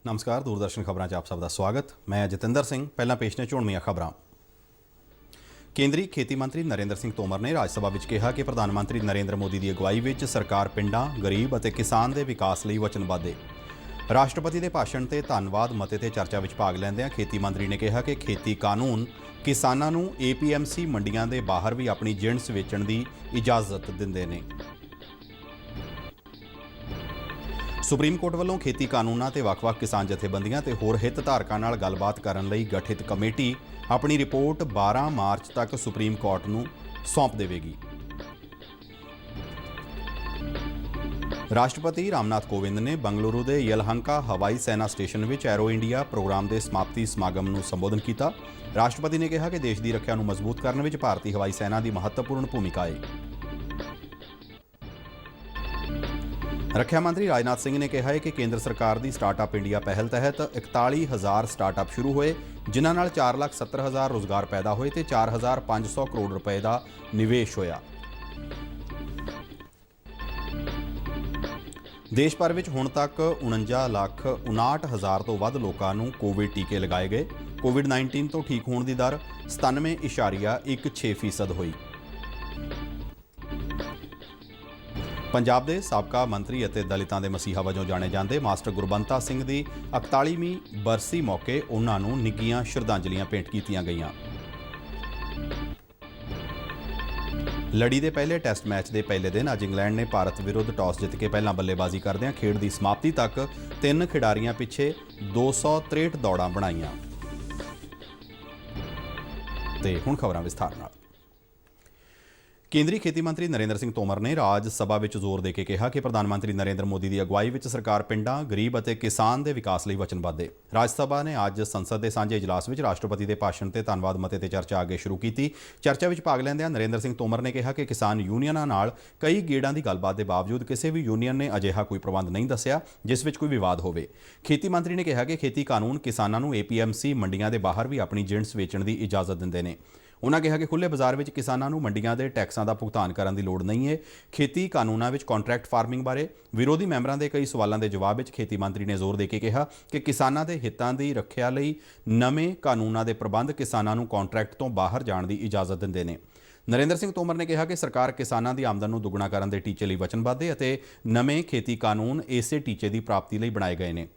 नमस्कार, दूरदर्शन खबरां 'ਚ ਆਪ ਸਭ ਦਾ ਸਵਾਗਤ। मैं जतिंदर सिंह। ਪਹਿਲਾਂ ਪੇਸ਼ ਨੇ ਝੋਣਵੀਆਂ ਖਬਰਾਂ। ਕੇਂਦਰੀ ਖੇਤੀ ਮੰਤਰੀ ਨਰਿੰਦਰ ਸਿੰਘ ਤੋਮਰ ਨੇ ਰਾਜ ਸਭਾ ਵਿੱਚ ਕਿਹਾ ਕਿ ਪ੍ਰਧਾਨ ਮੰਤਰੀ ਨਰਿੰਦਰ ਮੋਦੀ ਦੀ ਅਗਵਾਈ ਵਿੱਚ ਸਰਕਾਰ ਪਿੰਡਾਂ, ਗਰੀਬ ਅਤੇ ਕਿਸਾਨ ਦੇ ਵਿਕਾਸ ਲਈ ਵਚਨਬੱਧ ਹੈ। ਰਾਸ਼ਟਰਪਤੀ ਦੇ ਭਾਸ਼ਣ ਤੇ ਧੰਨਵਾਦ ਮਤੇ ਤੇ ਚਰਚਾ ਵਿੱਚ ਭਾਗ ਲੈਂਦਿਆਂ ਖੇਤੀ ਮੰਤਰੀ ਨੇ ਕਿਹਾ ਕਿ ਖੇਤੀ ਕਾਨੂੰਨ ਕਿਸਾਨਾਂ ਨੂੰ APMC ਮੰਡੀਆਂ ਦੇ ਬਾਹਰ ਵੀ ਆਪਣੀ ਜਿਣਸ ਵੇਚਣ ਦੀ ਇਜਾਜ਼ਤ ਦਿੰਦੇ ਨੇ। ਸੁਪਰੀਮ ਕੋਰਟ ਵੱਲੋਂ ਖੇਤੀ ਕਾਨੂੰਨਾਂ ਤੇ ਵੱਖ-ਵੱਖ ਕਿਸਾਨ ਜਥੇਬੰਦੀਆਂ ਤੇ ਹੋਰ ਹਿੱਤ ਧਾਰਕਾਂ ਨਾਲ ਗੱਲਬਾਤ ਕਰਨ ਲਈ ਗਠਿਤ ਕਮੇਟੀ ਆਪਣੀ ਰਿਪੋਰਟ 12 ਮਾਰਚ ਤੱਕ ਸੁਪਰੀਮ ਕੋਰਟ ਨੂੰ ਸੌਂਪ ਦੇਵੇਗੀ। ਰਾਸ਼ਟਰਪਤੀ ਰਾਮਨਾਥ ਕੋਵਿੰਦ ਨੇ ਬੰਗਲੁਰੂ ਦੇ ਯਲਹੰਕਾ ਹਵਾਈ ਸੈਨਾ ਸਟੇਸ਼ਨ ਵਿੱਚ ਐਰੋ ਇੰਡੀਆ ਪ੍ਰੋਗਰਾਮ ਦੇ ਸਮਾਪਤੀ ਸਮਾਗਮ ਨੂੰ ਸੰਬੋਧਨ ਕੀਤਾ। ਰਾਸ਼ਟਰਪਤੀ ਨੇ ਕਿਹਾ ਕਿ ਦੇਸ਼ ਦੀ ਰੱਖਿਆ ਨੂੰ ਮਜ਼ਬੂਤ ਕਰਨ ਵਿੱਚ ਭਾਰਤੀ ਹਵਾਈ ਸੈਨਾ ਦੀ ਮਹੱਤਵਪੂਰਨ ਭੂਮਿਕਾ ਹੈ। ਰੱਖਿਆ ਮੰਤਰੀ ਰਾਜਨਾਥ ਸਿੰਘ ਨੇ ਕਿਹਾ ਹੈ ਕਿ ਕੇਂਦਰ ਸਰਕਾਰ ਦੀ ਸਟਾਰਟਅਪ ਇੰਡੀਆ ਪਹਿਲ ਤਹਿਤ 41,000 ਸਟਾਰਟਅਪ ਸ਼ੁਰੂ ਹੋਏ, ਜਿਨ੍ਹਾਂ ਨਾਲ 4,70,000 ਰੁਜ਼ਗਾਰ ਪੈਦਾ ਹੋਏ ਤੇ 4,500 ਕਰੋੜ ਰੁਪਏ ਦਾ ਨਿਵੇਸ਼ ਹੋਇਆ। ਦੇਸ਼ ਭਰ ਵਿੱਚ ਹੁਣ ਤੱਕ 49,59,000 ਤੋਂ ਵੱਧ ਲੋਕਾਂ ਨੂੰ ਕੋਵਿਡ ਟੀਕੇ ਲਗਾਏ ਗਏ। ਕੋਵਿਡ-19 ਤੋਂ ਠੀਕ ਹੋਣ ਦੀ ਦਰ 97.16% ਹੋਈ। ਪੰਜਾਬ ਦੇ ਸਾਬਕਾ ਮੰਤਰੀ ਅਤੇ ਦਲਿਤਾਂ ਦੇ ਮਸੀਹਾ ਵਜੋਂ ਜਾਣੇ ਜਾਂਦੇ ਮਾਸਟਰ ਗੁਰਬੰਤਾ ਸਿੰਘ ਦੀ 41ਵੀਂ ਬਰਸੀ ਮੌਕੇ ਉਹਨਾਂ ਨੂੰ ਨਿੱਘੀਆਂ ਸ਼ਰਧਾਂਜਲੀਆਂ ਭੇਂਟ ਕੀਤੀਆਂ ਗਈਆਂ। ਲੜੀ ਦੇ ਪਹਿਲੇ ਟੈਸਟ ਮੈਚ ਦੇ ਪਹਿਲੇ ਦਿਨ ਅੱਜ ਇੰਗਲੈਂਡ ਨੇ ਭਾਰਤ ਵਿਰੁੱਧ ਟਾਸ ਜਿੱਤ ਕੇ ਪਹਿਲਾਂ ਬੱਲੇਬਾਜ਼ੀ ਕਰਦਿਆਂ ਖੇਡ ਦੀ ਸਮਾਪਤੀ ਤੱਕ 3 ਖਿਡਾਰੀਆਂ ਪਿੱਛੇ 263 ਦੌੜਾਂ ਬਣਾਈਆਂ। ਤੇ ਹੁਣ ਖਬਰਾਂ ਵਿਸਥਾਰ ਨਾਲ। ਕੇਂਦਰੀ ਖੇਤੀ ਮੰਤਰੀ ਨਰਿੰਦਰ ਸਿੰਘ ਤੋਮਰ ਨੇ ਰਾਜ ਸਭਾ ਵਿੱਚ ਜ਼ੋਰ ਦੇ ਕੇ ਕਿਹਾ ਕਿ ਪ੍ਰਧਾਨ ਮੰਤਰੀ ਨਰਿੰਦਰ ਮੋਦੀ ਦੀ ਅਗਵਾਈ ਵਿੱਚ ਸਰਕਾਰ ਪਿੰਡਾਂ, ਗਰੀਬ ਅਤੇ ਕਿਸਾਨ ਦੇ ਵਿਕਾਸ ਲਈ ਵਚਨਬੱਧ ਹੈ। ਰਾਜ ਸਭਾ ਨੇ ਅੱਜ ਸੰਸਦ ਦੇ ਸਾਂਝੇ ਇਜਲਾਸ ਵਿੱਚ ਰਾਸ਼ਟਰਪਤੀ ਦੇ ਭਾਸ਼ਣ ਤੇ ਧੰਨਵਾਦ ਮਤੇ ਤੇ ਚਰਚਾ ਅੱਗੇ ਸ਼ੁਰੂ ਕੀਤੀ। ਚਰਚਾ ਵਿੱਚ ਭਾਗ ਲੈਂਦਿਆਂ ਨਰਿੰਦਰ ਸਿੰਘ ਤੋਮਰ ਨੇ ਕਿਹਾ ਕਿ ਕਿਸਾਨ ਯੂਨੀਅਨਾਂ ਨਾਲ ਕਈ ਗੇੜਾਂ ਦੀ ਗੱਲਬਾਤ ਦੇ ਬਾਵਜੂਦ ਕਿਸੇ ਵੀ ਯੂਨੀਅਨ ਨੇ ਅਜਿਹਾ ਕੋਈ ਪ੍ਰਬੰਧ ਨਹੀਂ ਦੱਸਿਆ ਜਿਸ ਵਿੱਚ ਕੋਈ ਵਿਵਾਦ ਹੋਵੇ। ਖੇਤੀ ਮੰਤਰੀ ਨੇ ਕਿਹਾ ਕਿ ਖੇਤੀ ਕਾਨੂੰਨ ਕਿਸਾਨਾਂ ਨੂੰ APMC ਮੰਡੀਆਂ ਦੇ ਬਾਹਰ ਵੀ ਆਪਣੀ ਜਿਣਸ ਵੇਚਣ ਦੀ ਇਜਾਜ਼ਤ ਦਿੰਦੇ ਨੇ। ਉਨ੍ਹਾਂ ਕਿਹਾ ਕਿ ਖੁੱਲ੍ਹੇ ਬਾਜ਼ਾਰ ਵਿੱਚ ਕਿਸਾਨਾਂ ਨੂੰ ਮੰਡੀਆਂ ਦੇ ਟੈਕਸਾਂ ਦਾ ਭੁਗਤਾਨ ਕਰਨ ਦੀ ਲੋੜ ਨਹੀਂ ਹੈ। ਖੇਤੀ ਕਾਨੂੰਨਾਂ ਵਿੱਚ ਕੰਟਰੈਕਟ ਫਾਰਮਿੰਗ ਬਾਰੇ ਵਿਰੋਧੀ ਮੈਂਬਰਾਂ ਦੇ ਕਈ ਸਵਾਲਾਂ ਦੇ ਜਵਾਬ ਵਿੱਚ ਖੇਤੀ ਮੰਤਰੀ ਨੇ ਜ਼ੋਰ ਦੇ ਕੇ ਕਿਹਾ ਕਿ ਕਿਸਾਨਾਂ ਦੇ ਹਿੱਤਾਂ ਦੀ ਰੱਖਿਆ ਲਈ ਨਵੇਂ ਕਾਨੂੰਨਾਂ ਦੇ ਪ੍ਰਬੰਧ ਕਿਸਾਨਾਂ ਨੂੰ ਕੰਟਰੈਕਟ ਤੋਂ ਬਾਹਰ ਜਾਣ ਦੀ ਇਜਾਜ਼ਤ ਦਿੰਦੇ ਨੇ। ਨਰਿੰਦਰ ਸਿੰਘ ਤੋਮਰ ਨੇ ਕਿਹਾ ਕਿ ਸਰਕਾਰ ਕਿਸਾਨਾਂ ਦੀ ਆਮਦਨ ਨੂੰ ਦੁੱਗਣਾ ਕਰਨ ਦੇ ਟੀਚੇ ਲਈ ਵਚਨਬੱਧ ਹੈ ਅਤੇ ਨਵੇਂ ਖੇਤੀ ਕਾਨੂੰਨ ਇਸੇ ਟੀਚੇ ਦੀ ਪ੍ਰਾਪਤੀ ਲਈ ਬਣਾਏ ਗਏ ਨੇ।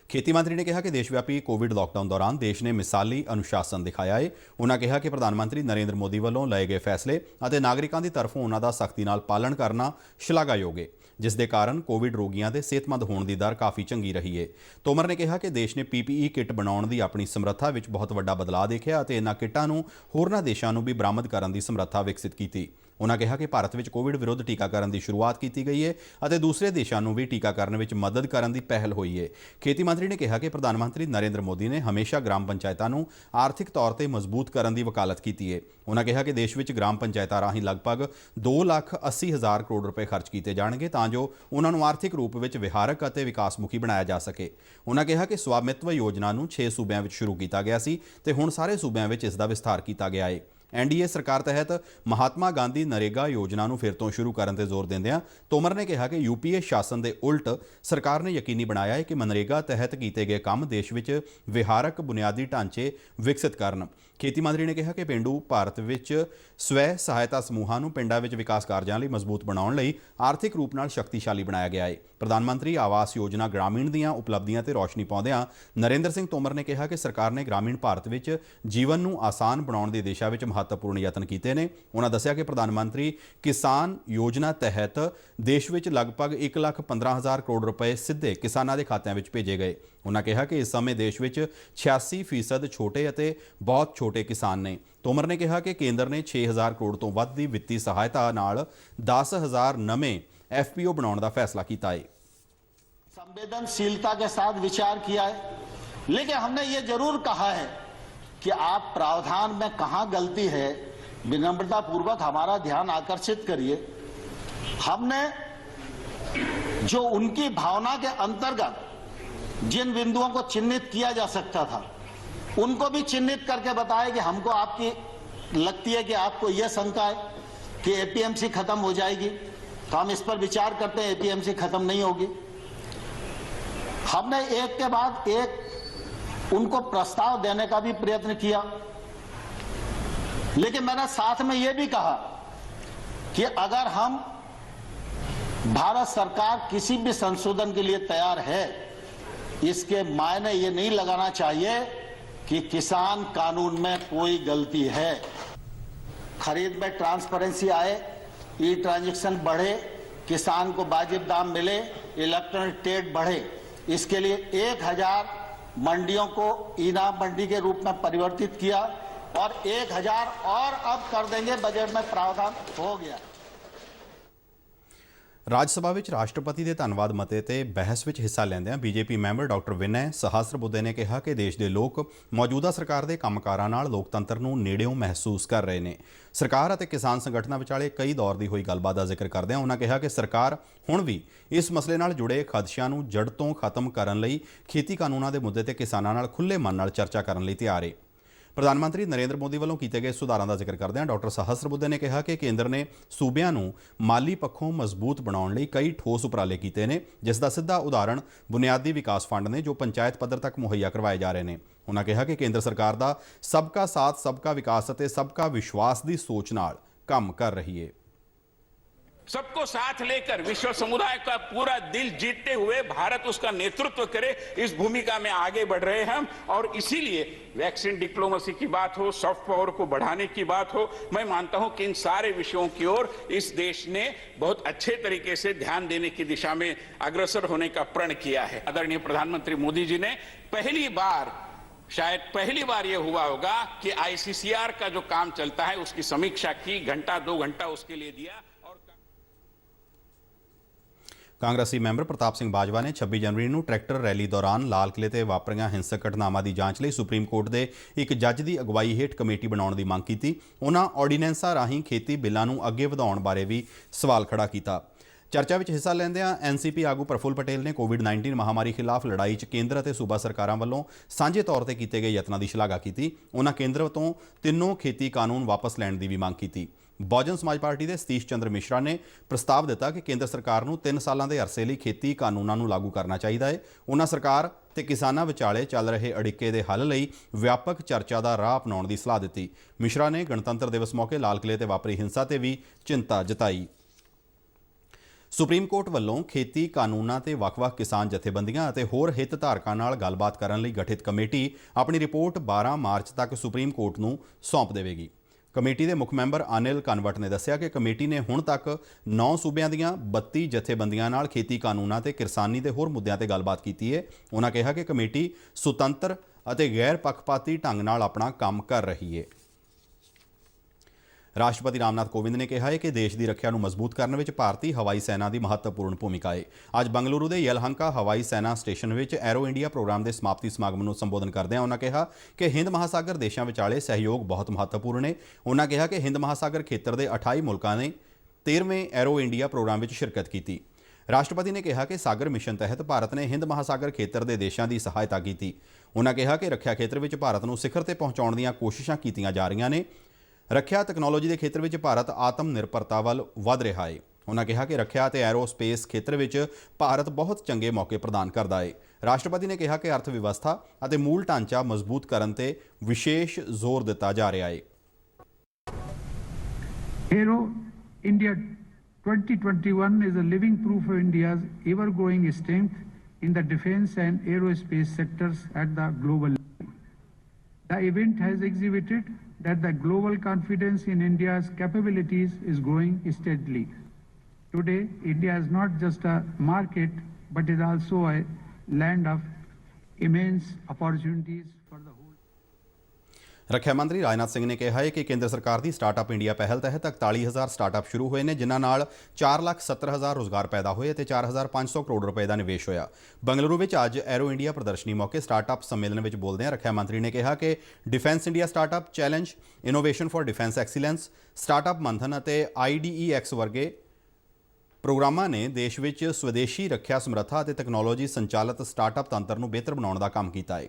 ਖੇਤੀ ਮੰਤਰੀ ਨੇ ਕਿਹਾ ਕਿ ਦੇਸ਼ ਵਿਆਪੀ ਕੋਵਿਡ ਲਾਕਡਾਊਨ ਦੌਰਾਨ ਦੇਸ਼ ਨੇ ਮਿਸਾਲੀ ਅਨੁਸ਼ਾਸਨ ਦਿਖਾਇਆ ਹੈ। ਉਨ੍ਹਾਂ ਕਿਹਾ ਕਿ ਪ੍ਰਧਾਨ ਮੰਤਰੀ ਨਰਿੰਦਰ ਮੋਦੀ ਵੱਲੋਂ ਲਏ ਗਏ ਫੈਸਲੇ ਅਤੇ ਨਾਗਰਿਕਾਂ ਦੀ ਤਰਫੋਂ ਉਨ੍ਹਾਂ ਦਾ ਸਖਤੀ ਨਾਲ ਪਾਲਣ ਕਰਨਾ ਸ਼ਲਾਘਾਯੋਗ ਹੈ, ਜਿਸ ਦੇ ਕਾਰਨ ਕੋਵਿਡ ਰੋਗੀਆਂ ਦੇ ਸਿਹਤਮੰਦ ਹੋਣ ਦੀ ਦਰ ਕਾਫੀ ਚੰਗੀ ਰਹੀ ਹੈ। ਤੋਮਰ ਨੇ ਕਿਹਾ ਕਿ ਦੇਸ਼ ਨੇ PPE ਕਿੱਟ ਬਣਾਉਣ ਦੀ ਆਪਣੀ ਸਮਰੱਥਾ ਵਿੱਚ ਬਹੁਤ ਵੱਡਾ ਬਦਲਾਅ ਦੇਖਿਆ ਅਤੇ ਇਨ੍ਹਾਂ ਕਿੱਟਾਂ ਨੂੰ ਹੋਰਨਾਂ ਦੇਸ਼ਾਂ ਨੂੰ ਵੀ ਬਰਾਮਦ ਕਰਨ ਦੀ ਸਮਰੱਥਾ ਵਿਕਸਿਤ ਕੀਤੀ। ਉਨ੍ਹਾਂ ਕਿਹਾ ਕਿ ਭਾਰਤ ਵਿੱਚ ਕੋਵਿਡ ਵਿਰੁੱਧ ਟੀਕਾਕਰਨ ਦੀ ਸ਼ੁਰੂਆਤ ਕੀਤੀ ਗਈ ਹੈ ਅਤੇ ਦੂਸਰੇ ਦੇਸ਼ਾਂ ਨੂੰ ਵੀ ਟੀਕਾਕਰਨ ਵਿੱਚ ਮਦਦ ਕਰਨ ਦੀ ਪਹਿਲ ਹੋਈ ਹੈ। ਖੇਤੀ ਮੰਤਰੀ ਨੇ ਕਿਹਾ ਕਿ ਪ੍ਰਧਾਨ ਮੰਤਰੀ ਨਰਿੰਦਰ ਮੋਦੀ ਨੇ ਹਮੇਸ਼ਾ ਗ੍ਰਾਮ ਪੰਚਾਇਤਾਂ ਨੂੰ ਆਰਥਿਕ ਤੌਰ ਤੇ ਮਜ਼ਬੂਤ ਕਰਨ ਦੀ ਵਕਾਲਤ ਕੀਤੀ ਹੈ। ਉਨ੍ਹਾਂ ਕਿਹਾ ਕਿ ਦੇਸ਼ ਵਿੱਚ ਗ੍ਰਾਮ ਪੰਚਾਇਤਾਂ ਰਾਹੀਂ ਲਗਭਗ 2,80,000 ਕਰੋੜ ਰੁਪਏ ਖਰਚ ਕੀਤੇ ਜਾਣਗੇ ਤਾਂ ਜੋ ਉਨ੍ਹਾਂ ਨੂੰ ਆਰਥਿਕ ਰੂਪ ਵਿੱਚ ਵਿਹਾਰਕ ਅਤੇ ਵਿਕਾਸਮੁਖੀ ਬਣਾਇਆ ਜਾ ਸਕੇ। ਉਨ੍ਹਾਂ ਕਿਹਾ ਕਿ ਸਵਾਮਿਤਵ ਯੋਜਨਾ ਨੂੰ 6 ਸੂਬਿਆਂ ਵਿੱਚ ਸ਼ੁਰੂ ਕੀਤਾ ਗਿਆ ਸੀ ਤੇ ਹੁਣ ਸਾਰੇ ਸੂਬਿਆਂ ਵਿੱਚ ਇਸ ਦਾ ਵਿਸਥਾਰ ਕੀਤਾ ਗਿਆ ਹੈ। NDA ਸਰਕਾਰ ਤਹਿਤ ਮਹਾਤਮਾ ਗਾਂਧੀ ਨਰੇਗਾ ਯੋਜਨਾ ਨੂੰ ਫਿਰ ਤੋਂ ਸ਼ੁਰੂ ਕਰਨ ਤੇ ਜ਼ੋਰ ਦਿੰਦਿਆਂ ਤੋਮਰ ਨੇ ਕਿਹਾ ਕਿ UPA ਸ਼ਾਸਨ ਦੇ ਉਲਟ ਸਰਕਾਰ ਨੇ ਯਕੀਨੀ ਬਣਾਇਆ ਹੈ ਕਿ ਮਨਰੇਗਾ ਤਹਿਤ ਕੀਤੇ ਗਏ ਕੰਮ ਦੇਸ਼ ਵਿੱਚ ਵਿਹਾਰਕ ਬੁਨਿਆਦੀ ਢਾਂਚੇ ਵਿਕਸਿਤ ਕਰਨ। ਖੇਤੀ ਮੰਤਰੀ ਨੇ ਕਿਹਾ ਕਿ ਪੇਂਡੂ ਭਾਰਤ ਵਿੱਚ ਸਵੈ ਸਹਾਇਤਾ ਸਮੂਹਾਂ ਨੂੰ ਪਿੰਡਾਂ ਵਿੱਚ ਵਿਕਾਸ ਕਾਰਜਾਂ ਲਈ ਮਜ਼ਬੂਤ ਬਣਾਉਣ ਲਈ ਆਰਥਿਕ ਰੂਪ ਨਾਲ ਸ਼ਕਤੀਸ਼ਾਲੀ ਬਣਾਇਆ ਗਿਆ ਹੈ। ਪ੍ਰਧਾਨ ਮੰਤਰੀ ਆਵਾਸ ਯੋਜਨਾ ਗ੍ਰਾਮੀਣ ਦੀਆਂ ਉਪਲਬਧੀਆਂ ਤੇ ਰੌਸ਼ਨੀ ਪਾਉਂਦਿਆਂ ਨਰਿੰਦਰ ਸਿੰਘ ਤੋਮਰ ਨੇ ਕਿਹਾ ਕਿ ਸਰਕਾਰ ਨੇ ਗ੍ਰਾਮੀਣ ਭਾਰਤ ਵਿੱਚ ਜੀਵਨ ਨੂੰ ਆਸਾਨ ਬਣਾਉਣ ਦੀ ਦਿਸ਼ਾ ਵਿੱਚ ਮਹੱਤਵਪੂਰਨ ਯਤਨ ਕੀਤੇ ਨੇ। ਉਨ੍ਹਾਂ ਦੱਸਿਆ ਕਿ ਪ੍ਰਧਾਨ ਮੰਤਰੀ ਕਿਸਾਨ ਯੋਜਨਾ ਤਹਿਤ ਦੇਸ਼ ਵਿੱਚ ਲਗਭਗ 1,15,000 ਕਰੋੜ ਰੁਪਏ ਸਿੱਧੇ ਕਿਸਾਨਾਂ ਦੇ ਖਾਤਿਆਂ ਵਿੱਚ ਭੇਜੇ ਗਏ। ਉਨ੍ਹਾਂ ਕਿਹਾ ਕਿ ਇਸ ਸਮੇਂ ਦੇਸ਼ ਵਿੱਚ 86% ਛੋਟੇ ਅਤੇ ਬਹੁਤ ਛੋਟੇ ਕਿਸਾਨ ਨੇ। ਤੋਮਰ ਨੇ ਕਿਹਾ ਕਿ ਕੇਂਦਰ ਨੇ 6,000 ਕਰੋੜ ਤੋਂ ਵੱਧ ਦੀ ਵਿੱਤੀ ਸਹਾਇਤਾ ਨਾਲ 10,000 ਨਵੇਂ FPO ਬਣਾਉਣ ਦਾ फैसला किया है। संवेदनशीलता के साथ विचार किया है, लेकिन हमने ये जरूर कहा है कि आप प्रावधान में कहां गलती है विनम्रता पूर्वक हमारा ध्यान आकर्षित करिए। हमने जो उनकी भावना के अंतर्गत जिन बिंदुओं को चिन्हित किया जा सकता था उनको भी चिन्हित करके बताया कि हमको आपकी लगती है कि आपको यह शंका है कि APMC खत्म हो जाएगी, तो हम इस पर विचार करते हैं। APMC खत्म नहीं होगी। हमने एक के बाद एक उनको प्रस्ताव देने का भी प्रयत्न किया, लेकिन मैंने साथ में यह भी कहा कि अगर हम भारत सरकार किसी भी संशोधन के लिए तैयार है, इसके मायने ये नहीं लगाना चाहिए कि किसान कानून में कोई गलती है। खरीद में ट्रांसपेरेंसी आए, ई ट्रांजैक्शन बढ़े, किसान को वाजिब दाम मिले, इलेक्ट्रॉनिक ट्रेड बढ़े। इसके लिए 1000 मंडियों को इनाम मंडी के रूप में परिवर्तित किया और 1000 और अब कर देंगे, बजट में प्रावधान हो गया। ਰਾਜ ਸਭਾ ਵਿੱਚ ਰਾਸ਼ਟਰਪਤੀ ਦੇ ਧੰਨਵਾਦ ਮਤੇ ਤੇ ਬਹਿਸ ਵਿੱਚ ਹਿੱਸਾ ਲੈਂਦਿਆਂ ਬੀਜੇਪੀ ਮੈਂਬਰ ਡਾਕਟਰ ਵਿਨੈ ਸਹਸਰਬੁੱਧੇ ਨੇ ਕਿਹਾ ਕਿ ਦੇਸ਼ ਦੇ ਲੋਕ ਮੌਜੂਦਾ ਸਰਕਾਰ ਦੇ ਕੰਮਕਾਰਾਂ ਨਾਲ ਲੋਕਤੰਤਰ ਨੂੰ ਨੇੜਿਓਂ ਮਹਿਸੂਸ ਕਰ ਰਹੇ ਨੇ। ਸਰਕਾਰ ਅਤੇ ਕਿਸਾਨ ਸੰਗਠਨਾਂ ਵਿਚਾਲੇ ਕਈ ਦੌਰ ਦੀ ਹੋਈ ਗੱਲਬਾਤ ਦਾ ਜ਼ਿਕਰ ਕਰਦਿਆਂ ਉਹਨਾਂ ਕਿਹਾ ਕਿ ਸਰਕਾਰ ਹੁਣ ਵੀ ਇਸ ਮਸਲੇ ਨਾਲ ਜੁੜੇ ਖਦਸ਼ਿਆਂ ਨੂੰ ਜੜ ਤੋਂ ਖਤਮ ਕਰਨ ਲਈ ਖੇਤੀ ਕਾਨੂੰਨਾਂ ਦੇ ਮੁੱਦੇ ਤੇ ਕਿਸਾਨਾਂ ਨਾਲ ਖੁੱਲ੍ਹੇ ਮਨ ਨਾਲ ਚਰਚਾ ਕਰਨ ਲਈ ਤਿਆਰ ਹੈ। ਪ੍ਰਧਾਨ ਮੰਤਰੀ ਨਰਿੰਦਰ ਮੋਦੀ ਵੱਲੋਂ ਕੀਤੇ ਗਏ ਸੁਧਾਰਾਂ ਦਾ ਜ਼ਿਕਰ ਕਰਦਿਆਂ ਡਾਕਟਰ ਸਹਸਰਬੁੱਧੇ ਨੇ ਕਿਹਾ ਕਿ ਕੇਂਦਰ ਨੇ ਸੂਬਿਆਂ ਨੂੰ ਮਾਲੀ ਪੱਖੋਂ ਮਜ਼ਬੂਤ ਬਣਾਉਣ ਲਈ ਕਈ ਠੋਸ ਉਪਰਾਲੇ ਕੀਤੇ ਨੇ, ਜਿਸ ਦਾ ਸਿੱਧਾ ਉਦਾਹਰਣ ਬੁਨਿਆਦੀ ਵਿਕਾਸ ਫੰਡ ਨੇ ਜੋ ਪੰਚਾਇਤ ਪੱਧਰ ਤੱਕ ਮੁਹੱਈਆ ਕਰਵਾਏ ਜਾ ਰਹੇ ਨੇ। ਉਹਨਾਂ ਕਿਹਾ ਕਿ ਕੇਂਦਰ ਸਰਕਾਰ ਦਾ ਸਬਕਾ ਸਾਥ ਸਬਕਾ ਵਿਕਾਸ ਅਤੇ ਸਬਕਾ ਵਿਸ਼ਵਾਸ ਦੀ ਸੋਚ ਨਾਲ ਕੰਮ ਕਰ ਰਹੀ ਹੈ। सबको साथ लेकर विश्व समुदाय का पूरा दिल जीतते हुए भारत उसका नेतृत्व करे, इस भूमिका में आगे बढ़ रहे हैं हम। और इसीलिए वैक्सीन डिप्लोमेसी की बात हो, सॉफ्ट पावर को बढ़ाने की बात हो, मैं मानता हूं कि इन सारे विषयों की ओर इस देश ने बहुत अच्छे तरीके से ध्यान देने की दिशा में अग्रसर होने का प्रण किया है। आदरणीय प्रधानमंत्री मोदी जी ने शायद पहली बार यह हुआ होगा कि ICCR का जो काम चलता है उसकी समीक्षा की, घंटा 2 घंटा उसके लिए दिया। ਕਾਂਗਰਸੀ ਮੈਂਬਰ ਪ੍ਰਤਾਪ ਸਿੰਘ ਬਾਜਵਾ ਨੇ 26 ਜਨਵਰੀ ਨੂੰ ਟਰੈਕਟਰ ਰੈਲੀ ਦੌਰਾਨ ਲਾਲ ਕਿਲ੍ਹੇ ਤੇ ਵਾਪਰੀਆਂ ਹਿੰਸਕ ਘਟਨਾਵਾਂ ਦੀ ਜਾਂਚ ਲਈ ਸੁਪਰੀਮ ਕੋਰਟ ਦੇ ਇੱਕ ਜੱਜ ਦੀ ਅਗਵਾਈ ਹੇਠ ਕਮੇਟੀ ਬਣਾਉਣ ਦੀ ਮੰਗ ਕੀਤੀ। ਉਹਨਾਂ ਆਰਡੀਨੈਂਸਾਂ ਰਾਹੀਂ ਖੇਤੀ ਬਿੱਲਾਂ ਨੂੰ ਅੱਗੇ ਵਧਾਉਣ ਬਾਰੇ ਵੀ ਸਵਾਲ ਖੜਾ ਕੀਤਾ। ਚਰਚਾ ਵਿੱਚ ਹਿੱਸਾ ਲੈਂਦਿਆਂ ਐਨਸੀਪੀ ਆਗੂ ਪ੍ਰਫੁੱਲ ਪਟੇਲ ਨੇ ਕੋਵਿਡ-19 ਮਹਾਮਾਰੀ ਖਿਲਾਫ ਲੜਾਈ 'ਚ ਕੇਂਦਰ ਅਤੇ ਸੂਬਾ ਸਰਕਾਰਾਂ ਵੱਲੋਂ ਸਾਂਝੇ ਤੌਰ ਤੇ ਕੀਤੇ ਗਏ ਯਤਨਾਂ ਦੀ ਸ਼ਲਾਘਾ ਕੀਤੀ। ਉਹਨਾਂ ਕੇਂਦਰ ਤੋਂ ਤਿੰਨੋਂ ਖੇਤੀ ਕਾਨੂੰਨ ਵਾਪਸ ਲੈਣ ਦੀ ਵੀ ਮੰਗ ਕੀਤੀ। ਬਹੁਜਨ ਸਮਾਜ ਪਾਰਟੀ ਦੇ ਸਤੀਸ਼ ਚੰਦਰ ਮਿਸ਼ਰਾ ਨੇ ਪ੍ਰਸਤਾਵ ਦਿੱਤਾ ਕਿ ਕੇਂਦਰ ਸਰਕਾਰ ਨੂੰ 3 ਸਾਲਾਂ ਦੇ ਅਰਸੇ ਲਈ ਖੇਤੀ ਕਾਨੂੰਨਾਂ ਨੂੰ ਲਾਗੂ ਕਰਨਾ ਚਾਹੀਦਾ ਹੈ। ਉਹਨਾਂ ਸਰਕਾਰ ਤੇ ਕਿਸਾਨਾਂ ਵਿਚਾਲੇ ਚੱਲ ਰਹੇ ਅੜਿੱਕੇ ਦੇ ਹੱਲ ਲਈ ਵਿਆਪਕ ਚਰਚਾ ਦਾ ਰਾਹ ਅਪਣਾਉਣ ਦੀ ਸਲਾਹ ਦਿੱਤੀ। ਮਿਸ਼ਰਾ ਨੇ ਗਣਤੰਤਰ ਦਿਵਸ ਮੌਕੇ ਲਾਲ ਕਿਲ੍ਹੇ ਤੇ ਵਾਪਰੀ ਹਿੰਸਾ ਤੇ ਵੀ ਚਿੰਤਾ ਜਤਾਈ। ਸੁਪਰੀਮ ਕੋਰਟ ਵੱਲੋਂ ਖੇਤੀ ਕਾਨੂੰਨਾਂ ਤੇ ਵੱਖ-ਵੱਖ ਕਿਸਾਨ ਜਥੇਬੰਦੀਆਂ ਅਤੇ ਹੋਰ ਹਿੱਤ ਧਾਰਕਾਂ ਨਾਲ ਗੱਲਬਾਤ ਕਰਨ ਲਈ ਗਠਿਤ ਕਮੇਟੀ ਆਪਣੀ ਰਿਪੋਰਟ 12 ਮਾਰਚ ਤੱਕ ਸੁਪਰੀਮ ਕੋਰਟ ਨੂੰ ਸੌਂਪ ਦੇਵੇਗੀ। ਕਮੇਟੀ ਦੇ ਮੁੱਖ ਮੈਂਬਰ ਅਨਿਲ ਕਨਵਟ ਨੇ ਦੱਸਿਆ ਕਿ ਕਮੇਟੀ ਨੇ ਹੁਣ ਤੱਕ 9 ਸੂਬਿਆਂ ਦੀਆਂ 32 ਜਥੇਬੰਦੀਆਂ ਨਾਲ ਖੇਤੀ ਕਾਨੂੰਨਾਂ ਤੇ ਕਿਰਸਾਨੀ ਦੇ ਹੋਰ ਮੁੱਦਿਆਂ ਤੇ ਗੱਲਬਾਤ ਕੀਤੀ ਹੈ। ਉਹਨਾਂ ਕਿਹਾ ਕਿ ਕਮੇਟੀ ਸੁਤੰਤਰ ਅਤੇ ਗੈਰ ਪੱਖਪਾਤੀ ਢੰਗ ਨਾਲ ਆਪਣਾ ਕੰਮ ਕਰ ਰਹੀ ਹੈ। ਰਾਸ਼ਟਰਪਤੀ ਰਾਮਨਾਥ ਕੋਵਿੰਦ ਨੇ ਕਿਹਾ ਹੈ ਕਿ ਦੇਸ਼ ਦੀ ਰੱਖਿਆ ਨੂੰ ਮਜ਼ਬੂਤ ਕਰਨ ਵਿੱਚ ਭਾਰਤੀ ਹਵਾਈ ਸੈਨਾ ਦੀ ਮਹੱਤਵਪੂਰਨ ਭੂਮਿਕਾ ਹੈ। ਅੱਜ ਬੰਗਲੁਰੂ ਦੇ ਯਲਹੰਕਾ ਹਵਾਈ ਸੈਨਾ ਸਟੇਸ਼ਨ ਵਿੱਚ ਐਰੋ ਇੰਡੀਆ ਪ੍ਰੋਗਰਾਮ ਦੇ ਸਮਾਪਤੀ ਸਮਾਗਮ ਨੂੰ ਸੰਬੋਧਨ ਕਰਦਿਆਂ ਉਹਨਾਂ ਕਿਹਾ ਕਿ ਹਿੰਦ ਮਹਾਸਾਗਰ ਦੇਸ਼ਾਂ ਵਿਚਾਲੇ ਸਹਿਯੋਗ ਬਹੁਤ ਮਹੱਤਵਪੂਰਨ ਹੈ। ਉਹਨਾਂ ਕਿਹਾ ਕਿ ਹਿੰਦ ਮਹਾਸਾਗਰ ਖੇਤਰ ਦੇ 28 ਮੁਲਕਾਂ ਨੇ 13ਵੇਂ ਐਰੋ ਇੰਡੀਆ ਪ੍ਰੋਗਰਾਮ ਵਿੱਚ ਸ਼ਿਰਕਤ ਕੀਤੀ। ਰਾਸ਼ਟਰਪਤੀ ਨੇ ਕਿਹਾ ਕਿ ਸਾਗਰ ਮਿਸ਼ਨ ਤਹਿਤ ਭਾਰਤ ਨੇ ਹਿੰਦ ਮਹਾਸਾਗਰ ਖੇਤਰ ਦੇ ਦੇਸ਼ਾਂ ਦੀ ਸਹਾਇਤਾ ਕੀਤੀ। ਉਹਨਾਂ ਕਿਹਾ ਕਿ ਰੱਖਿਆ ਖੇਤਰ ਵਿੱਚ ਭਾਰਤ ਨੂੰ ਸਿਖਰ ਤੇ ਪਹੁੰਚਾਉਣ ਦੀਆਂ ਕੋਸ਼ਿਸ਼ਾਂ ਕੀਤੀਆਂ ਜਾ ਰਹੀਆਂ ਨੇ। ਰੱਖਿਆ ਤਕਨਾਲੋਜੀ ਦੇ ਖੇਤਰ ਵਿੱਚ ਭਾਰਤ ਆਤਮ ਨਿਰਭਰਤਾ ਵੱਲ ਵਧ ਰਿਹਾ ਹੈ। ਉਹਨਾਂ ਕਿਹਾ ਕਿ ਰੱਖਿਆ ਅਤੇ ਐਰੋਸਪੇਸ ਖੇਤਰ ਵਿੱਚ ਭਾਰਤ ਬਹੁਤ ਚੰਗੇ ਮੌਕੇ ਪ੍ਰਦਾਨ ਕਰਦਾ ਹੈ। ਰਾਸ਼ਟਰਪਤੀ ਨੇ ਕਿਹਾ ਕਿ ਅਰਥ ਵਿਵਸਥਾ ਅਤੇ ਮੂਲ ਢਾਂਚਾ ਮਜ਼ਬੂਤ ਕਰਨ ਤੇ ਵਿਸ਼ੇਸ਼ ਜ਼ੋਰ ਦਿੱਤਾ ਜਾ ਰਿਹਾ ਹੈ। Aero India 2021 is a living proof of India's ever-growing strength in the defense and aerospace sectors at the global level. The event has exhibited that the global confidence in India's capabilities is growing steadily. Today, India is not just a market, but is also a land of immense opportunities for the whole. ਰੱਖਿਆ ਮੰਤਰੀ ਰਾਜਨਾਥ ਸਿੰਘ ਨੇ ਕਿਹਾ ਹੈ ਕਿ ਕੇਂਦਰ ਸਰਕਾਰ ਦੀ startup India ਪਹਿਲ ਤਹਿਤ 41,000 ਸਟਾਰਟਅਪ ਸ਼ੁਰੂ ਹੋਏ ਨੇ, ਜਿਨ੍ਹਾਂ ਨਾਲ 4,70,000 ਰੁਜ਼ਗਾਰ ਪੈਦਾ ਹੋਏ ਅਤੇ 4,500 ਕਰੋੜ ਰੁਪਏ ਦਾ ਨਿਵੇਸ਼ ਹੋਇਆ। ਬੰਗਲੁਰੂ ਵਿੱਚ ਅੱਜ ਐਰੋ ਇੰਡੀਆ ਪ੍ਰਦਰਸ਼ਨੀ ਮੌਕੇ ਸਟਾਰਟਅਪ ਸੰਮੇਲਨ ਵਿੱਚ ਬੋਲਦਿਆਂ ਰੱਖਿਆ ਮੰਤਰੀ ਨੇ ਕਿਹਾ ਕਿ defence India startup challenge, innovation for defence excellence, startup Manthan ਅਤੇ IDEX ਵਰਗੇ ਪ੍ਰੋਗਰਾਮਾਂ ਨੇ ਦੇਸ਼ ਵਿੱਚ ਸਵਦੇਸ਼ੀ ਰੱਖਿਆ ਸਮਰੱਥਾ ਅਤੇ ਤਕਨਾਲੋਜੀ ਸੰਚਾਲਿਤ ਸਟਾਰਟਅਪ ਤੰਤਰ ਨੂੰ ਬਿਹਤਰ ਬਣਾਉਣ ਦਾ ਕੰਮ ਕੀਤਾ ਹੈ।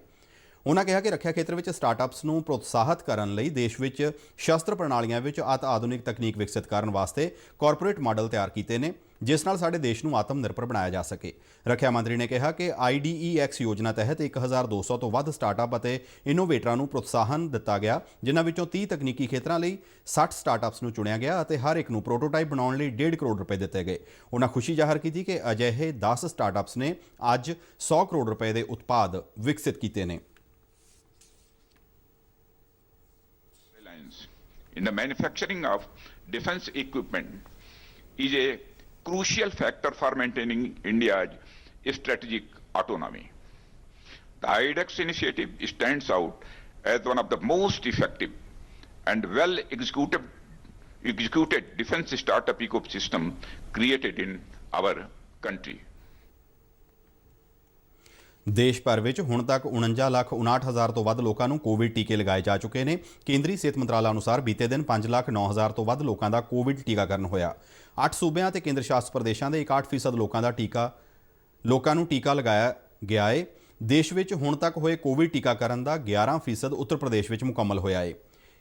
ਉਨ੍ਹਾਂ ਕਿਹਾ ਕਿ ਰੱਖਿਆ ਖੇਤਰ ਵਿੱਚ ਸਟਾਰਟਅਪਸ ਨੂੰ ਪ੍ਰੋਤਸਾਹਿਤ ਕਰਨ ਲਈ ਦੇਸ਼ ਵਿੱਚ ਸ਼ਸਤਰ ਪ੍ਰਣਾਲੀਆਂ ਵਿੱਚ ਅਤਿ ਆਧੁਨਿਕ ਤਕਨੀਕ ਵਿਕਸਿਤ ਕਰਨ ਵਾਸਤੇ ਕਾਰਪੋਰੇਟ ਮਾਡਲ ਤਿਆਰ ਕੀਤੇ ਨੇ, ਜਿਸ ਨਾਲ ਸਾਡੇ ਦੇਸ਼ ਨੂੰ ਆਤਮ ਨਿਰਭਰ ਬਣਾਇਆ ਜਾ ਸਕੇ। ਰੱਖਿਆ ਮੰਤਰੀ ਨੇ ਕਿਹਾ ਕਿ IDEX ਯੋਜਨਾ ਤਹਿਤ 1200 ਤੋਂ ਵੱਧ ਸਟਾਰਟਅਪ ਅਤੇ ਇਨੋਵੇਟਰਾਂ ਨੂੰ ਪ੍ਰੋਤਸਾਹਨ ਦਿੱਤਾ ਗਿਆ, ਜਿਨ੍ਹਾਂ ਵਿੱਚੋਂ 30 ਤਕਨੀਕੀ ਖੇਤਰਾਂ ਲਈ 60 ਸਟਾਰਟਅਪਸ ਨੂੰ ਚੁਣਿਆ ਗਿਆ ਅਤੇ ਹਰ ਇੱਕ ਨੂੰ ਪ੍ਰੋਟੋਟਾਈਪ ਬਣਾਉਣ ਲਈ 1.5 ਕਰੋੜ ਰੁਪਏ ਦਿੱਤੇ ਗਏ। ਉਨ੍ਹਾਂ ਖੁਸ਼ੀ ਜ਼ਾਹਰ ਕੀਤੀ ਕਿ ਅਜਿਹੇ 10 ਸਟਾਰਟਅਪਸ ਨੇ ਅੱਜ 100 ਕਰੋੜ ਰੁਪਏ ਦੇ ਉਤਪਾਦ ਵਿਕਸਿਤ ਕੀਤੇ ਨੇ। In the manufacturing of defense equipment is a crucial factor for maintaining India's strategic autonomy. The IDEX initiative stands out as one of the most effective and well executed defense startup ecosystem created in our country. ਦੇਸ਼ ਭਰ ਵਿੱਚ ਹੁਣ ਤੱਕ 49,59,000 ਤੋਂ ਵੱਧ ਲੋਕਾਂ ਨੂੰ Covid ਟੀਕੇ ਲਗਾਏ ਜਾ ਚੁੱਕੇ ਨੇ। ਕੇਂਦਰੀ ਸਿਹਤ ਮੰਤਰਾਲਾ ਅਨੁਸਾਰ ਬੀਤੇ ਦਿਨ 5,09,000 ਤੋਂ ਵੱਧ ਲੋਕਾਂ ਦਾ ਕੋਵਿਡ ਟੀਕਾਕਰਨ ਹੋਇਆ। 8 ਸੂਬਿਆਂ ਤੇ ਕੇਂਦਰ ਸ਼ਾਸਿਤ ਪ੍ਰਦੇਸ਼ਾਂ ਦੇ 61% ਲੋਕਾਂ ਨੂੰ ਟੀਕਾ ਲਗਾਇਆ ਗਿਆ ਹੈ। ਦੇਸ਼ ਵਿੱਚ ਹੁਣ ਤੱਕ ਹੋਏ ਕੋਵਿਡ ਟੀਕਾਕਰਨ ਦਾ 11% ਉੱਤਰ ਪ੍ਰਦੇਸ਼ ਵਿੱਚ ਮੁਕੰਮਲ ਹੋਇਆ ਹੈ।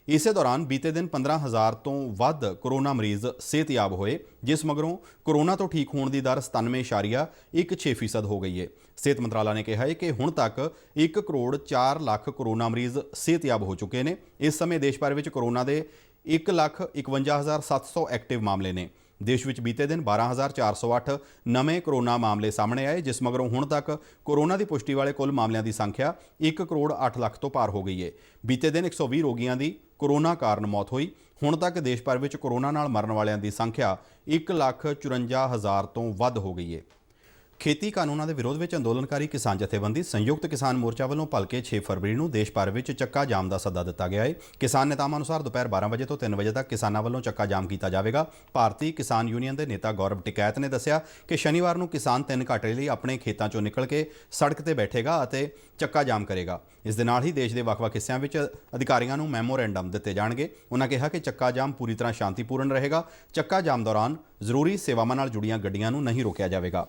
ਇਸੇ ਦੌਰਾਨ ਬੀਤੇ ਦਿਨ 15,000 ਤੋਂ ਵੱਧ ਕੋਰੋਨਾ ਮਰੀਜ਼ ਸਿਹਤਯਾਬ ਹੋਏ, ਜਿਸ ਮਗਰੋਂ ਕੋਰੋਨਾ ਤੋਂ ਠੀਕ ਹੋਣ ਦੀ ਦਰ 97.16% ਹੋ ਗਈ ਹੈ। ਸਿਹਤ ਮੰਤਰਾਲਾ ਨੇ ਕਿਹਾ ਹੈ ਕਿ ਹੁਣ ਤੱਕ 1 ਕਰੋੜ 4 ਲੱਖ ਕੋਰੋਨਾ ਮਰੀਜ਼ ਸਿਹਤਯਾਬ ਹੋ ਚੁੱਕੇ ਨੇ। ਇਸ ਸਮੇਂ ਦੇਸ਼ ਭਰ ਵਿੱਚ ਕੋਰੋਨਾ ਦੇ 1,51,700 ਐਕਟਿਵ ਮਾਮਲੇ ਨੇ। ਦੇਸ਼ ਵਿੱਚ ਬੀਤੇ ਦਿਨ 12,408 ਨਵੇਂ ਕੋਰੋਨਾ ਮਾਮਲੇ ਸਾਹਮਣੇ ਆਏ, ਜਿਸ ਮਗਰੋਂ ਹੁਣ ਤੱਕ ਕੋਰੋਨਾ ਦੀ ਪੁਸ਼ਟੀ ਵਾਲੇ ਕੁੱਲ ਮਾਮਲਿਆਂ ਦੀ ਸੰਖਿਆ 1 ਕਰੋੜ 8 ਲੱਖ ਤੋਂ ਪਾਰ ਹੋ ਗਈ ਹੈ। ਬੀਤੇ ਦਿਨ 120 ਰੋਗੀਆਂ ਦੀ ਕੋਰੋਨਾ ਕਾਰਨ ਮੌਤ ਹੋਈ। ਹੁਣ ਤੱਕ ਦੇਸ਼ ਭਰ ਵਿੱਚ ਕੋਰੋਨਾ ਨਾਲ ਮਰਨ ਵਾਲਿਆਂ ਦੀ ਸੰਖਿਆ 1,54,000 ਤੋਂ ਵੱਧ ਹੋ ਗਈ ਹੈ। ਖੇਤੀ ਕਾਨੂੰਨਾਂ ਦੇ ਵਿਰੋਧ ਵਿੱਚ ਅੰਦੋਲਨਕਾਰੀ ਕਿਸਾਨ ਜਥੇਬੰਦੀ ਸੰਯੁਕਤ ਕਿਸਾਨ ਮੋਰਚਾ ਵੱਲੋਂ ਭਲਕੇ 6 ਫਰਵਰੀ ਨੂੰ ਦੇਸ਼ ਭਰ ਵਿੱਚ ਚੱਕਾ ਜਾਮ ਦਾ ਸੱਦਾ ਦਿੱਤਾ ਗਿਆ ਹੈ। ਕਿਸਾਨ ਨੇਤਾਵਾਂ ਅਨੁਸਾਰ ਦੁਪਹਿਰ 12 ਵਜੇ ਤੋਂ 3 ਵਜੇ ਤੱਕ ਕਿਸਾਨਾਂ ਵੱਲੋਂ ਚੱਕਾ ਜਾਮ ਕੀਤਾ ਜਾਵੇਗਾ। ਭਾਰਤੀ ਕਿਸਾਨ ਯੂਨੀਅਨ ਦੇ ਨੇਤਾ ਗੌਰਵ ਟਿਕੈਤ ਨੇ ਦੱਸਿਆ ਕਿ ਸ਼ਨੀਵਾਰ ਨੂੰ ਕਿਸਾਨ 3 ਘੰਟੇ ਲਈ ਆਪਣੇ ਖੇਤਾਂ 'ਚੋਂ ਨਿਕਲ ਕੇ ਸੜਕ ਤੇ ਬੈਠੇਗਾ ਅਤੇ ਚੱਕਾ ਜਾਮ ਕਰੇਗਾ। ਇਸ ਦੇ ਨਾਲ ਹੀ ਦੇਸ਼ ਦੇ ਵੱਖ-ਵੱਖ ਹਿੱਸਿਆਂ ਵਿੱਚ ਅਧਿਕਾਰੀਆਂ ਨੂੰ ਮੈਮੋਰੈਂਡਮ ਦਿੱਤੇ ਜਾਣਗੇ। ਉਨ੍ਹਾਂ ਕਿਹਾ ਕਿ ਚੱਕਾ ਜਾਮ ਪੂਰੀ ਤਰ੍ਹਾਂ ਸ਼ਾਂਤੀਪੂਰਨ ਰਹੇਗਾ। ਚੱਕਾ ਜਾਮ ਦੌਰਾਨ ਜ਼ਰੂਰੀ ਸੇਵਾਵਾਂ ਨਾਲ ਜੁੜੀਆਂ ਗੱਡੀਆਂ ਨੂੰ ਨਹੀਂ ਰੋਕਿਆ ਜਾਵੇਗਾ।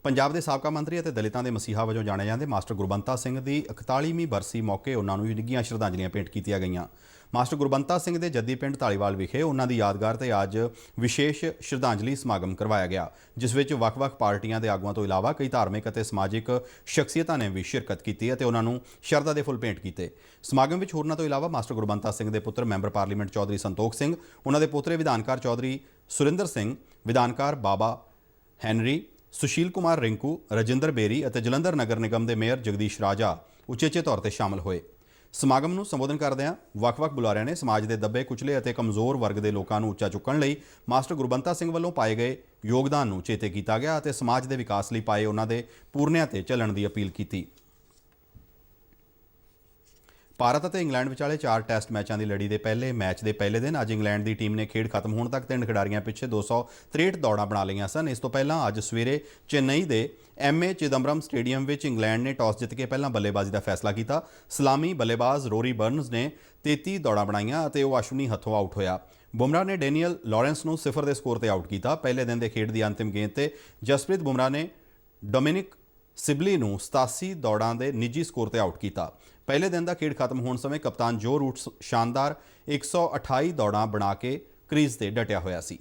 ਪੰਜਾਬ ਦੇ ਸਾਬਕਾ ਮੰਤਰੀ ਅਤੇ ਦਲਿਤਾਂ ਦੇ ਮਸੀਹਾ ਵਜੋਂ ਜਾਣੇ ਜਾਂਦੇ ਮਾਸਟਰ ਗੁਰਬੰਤਾ ਸਿੰਘ ਦੀ 41ਵੀਂ ਬਰਸੀ ਮੌਕੇ ਉਹਨਾਂ ਨੂੰ ਨਿੱਘੀਆਂ ਸ਼ਰਧਾਂਜਲੀਆਂ ਭੇਂਟ ਕੀਤੀਆਂ ਗਈਆਂ। ਮਾਸਟਰ ਗੁਰਬੰਤਾ ਸਿੰਘ ਦੇ ਜੱਦੀ ਪਿੰਡ ਧਾਲੀਵਾਲ ਵਿਖੇ ਉਹਨਾਂ ਦੀ ਯਾਦਗਾਰ ਤੇ ਅੱਜ ਵਿਸ਼ੇਸ਼ ਸ਼ਰਧਾਂਜਲੀ ਸਮਾਗਮ ਕਰਵਾਇਆ ਗਿਆ, ਜਿਸ ਵਿੱਚ ਵੱਖ-ਵੱਖ ਪਾਰਟੀਆਂ ਦੇ ਆਗੂਆਂ ਤੋਂ ਇਲਾਵਾ ਕਈ ਧਾਰਮਿਕ ਅਤੇ ਸਮਾਜਿਕ ਸ਼ਖਸੀਅਤਾਂ ਨੇ ਵੀ ਸ਼ਿਰਕਤ ਕੀਤੀ ਅਤੇ ਉਹਨਾਂ ਨੂੰ ਸ਼ਰਧਾ ਦੇ ਫੁੱਲ ਭੇਂਟ ਕੀਤੇ। ਸਮਾਗਮ ਵਿੱਚ ਹੋਰਨਾਂ ਤੋਂ ਇਲਾਵਾ ਮਾਸਟਰ ਗੁਰਬੰਤਾ ਸਿੰਘ ਦੇ ਪੁੱਤਰ ਮੈਂਬਰ ਪਾਰਲੀਮੈਂਟ ਚੌਧਰੀ ਸੰਤੋਖ ਸਿੰਘ, ਉਹਨਾਂ ਦੇ ਪੋਤਰੇ ਵਿਧਾਨਕਾਰ ਚੌਧਰੀ ਸੁਰਿੰਦਰ ਸਿੰਘ, ਵਿਧਾਨਕਾਰ ਬਾਬਾ ਹੈਨਰੀ, ਸੁਸ਼ੀਲ ਕੁਮਾਰ ਰਿੰਕੂ, ਰਜਿੰਦਰ ਬੇਰੀ ਅਤੇ ਜਲੰਧਰ ਨਗਰ ਨਿਗਮ ਦੇ ਮੇਅਰ ਜਗਦੀਸ਼ ਰਾਜਾ ਉਚੇਚੇ ਤੌਰ ਤੇ ਸ਼ਾਮਲ ਹੋਏ। ਸਮਾਗਮ ਨੂੰ ਸੰਬੋਧਨ ਕਰਦਿਆਂ ਵੱਖ-ਵੱਖ ਬੁਲਾਰਿਆਂ ਨੇ ਸਮਾਜ ਦੇ ਦੱਬੇ ਕੁਚਲੇ ਅਤੇ ਕਮਜ਼ੋਰ ਵਰਗ ਦੇ ਲੋਕਾਂ ਨੂੰ ਉੱਚਾ ਚੁੱਕਣ ਲਈ ਮਾਸਟਰ ਗੁਰਬੰਤਾ ਸਿੰਘ ਵੱਲੋਂ ਪਾਏ ਗਏ ਯੋਗਦਾਨ ਨੂੰ ਚੇਤੇ ਕੀਤਾ ਗਿਆ ਅਤੇ ਸਮਾਜ ਦੇ ਵਿਕਾਸ ਲਈ ਪਾਏ ਉਹਨਾਂ ਦੇ ਪੂਰਨਿਆਂ ਤੇ ਚੱਲਣ ਦੀ ਅਪੀਲ ਕੀਤੀ। ਭਾਰਤ ਅਤੇ ਇੰਗਲੈਂਡ ਵਿਚਾਲੇ 4 ਟੈਸਟ ਮੈਚਾਂ ਦੀ ਲੜੀ ਦੇ ਪਹਿਲੇ ਮੈਚ ਦੇ ਪਹਿਲੇ ਦਿਨ ਅੱਜ ਇੰਗਲੈਂਡ ਦੀ ਟੀਮ ਨੇ ਖੇਡ ਖਤਮ ਹੋਣ ਤੱਕ 3 ਖਿਡਾਰੀਆਂ ਪਿੱਛੇ 263 ਦੌੜਾਂ ਬਣਾ ਲਈਆਂ ਸਨ। ਇਸ ਤੋਂ ਪਹਿਲਾਂ ਅੱਜ ਸਵੇਰੇ ਚੇਨਈ ਦੇ MA ਚਿਦੰਬਰਮ ਸਟੇਡੀਅਮ ਵਿੱਚ ਇੰਗਲੈਂਡ ਨੇ ਟਾਸ ਜਿੱਤ ਕੇ ਪਹਿਲਾਂ ਬੱਲੇਬਾਜ਼ੀ ਦਾ ਫੈਸਲਾ ਕੀਤਾ। ਸਲਾਮੀ ਬੱਲੇਬਾਜ਼ ਰੋਰੀ ਬਰਨਜ਼ ਨੇ 33 ਦੌੜਾਂ ਬਣਾਈਆਂ ਅਤੇ ਉਹ ਅਸ਼ਵਨੀ ਹੱਥੋਂ ਆਊਟ ਹੋਇਆ। ਬੁਮਰਾਹ ਨੇ ਡੈਨੀਅਲ ਲਾਰੈਂਸ ਨੂੰ 0 ਦੇ ਸਕੋਰ ਤੇ ਆਊਟ ਕੀਤਾ। ਪਹਿਲੇ ਦਿਨ ਦੇ ਖੇਡ ਦੀ ਅੰਤਿਮ ਗੇਂਦ ਤੇ ਜਸਪ੍ਰੀਤ ਬੁਮਰਾਹ ਨੇ ਡੋਮਿਨਿਕ ਸਿਬਲੀ ਨੂੰ 87 ਦੌੜਾਂ ਦੇ ਨਿੱਜੀ ਸਕੋਰ ਤੇ ਆਊਟ ਕੀਤਾ। ਪਹਿਲੇ ਦਿਨ ਦਾ ਖੇਡ ਖਤਮ ਹੋਣ ਸਮੇਂ ਕਪਤਾਨ ਜੋ ਰੂਟਸ ਸ਼ਾਨਦਾਰ 128 ਦੌੜਾਂ ਬਣਾ ਕੇ ਕ੍ਰੀਜ਼ ਤੇ ਡਟਿਆ ਹੋਇਆ ਸੀ।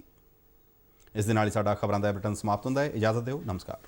ਇਸ ਦੇ ਨਾਲ ਹੀ ਸਾਡਾ ਖਬਰਾਂ ਦਾ ਬੁਲੇਟਿਨ ਸਮਾਪਤ ਹੁੰਦਾ ਹੈ। ਇਜਾਜ਼ਤ ਦਿਓ, ਨਮਸਕਾਰ।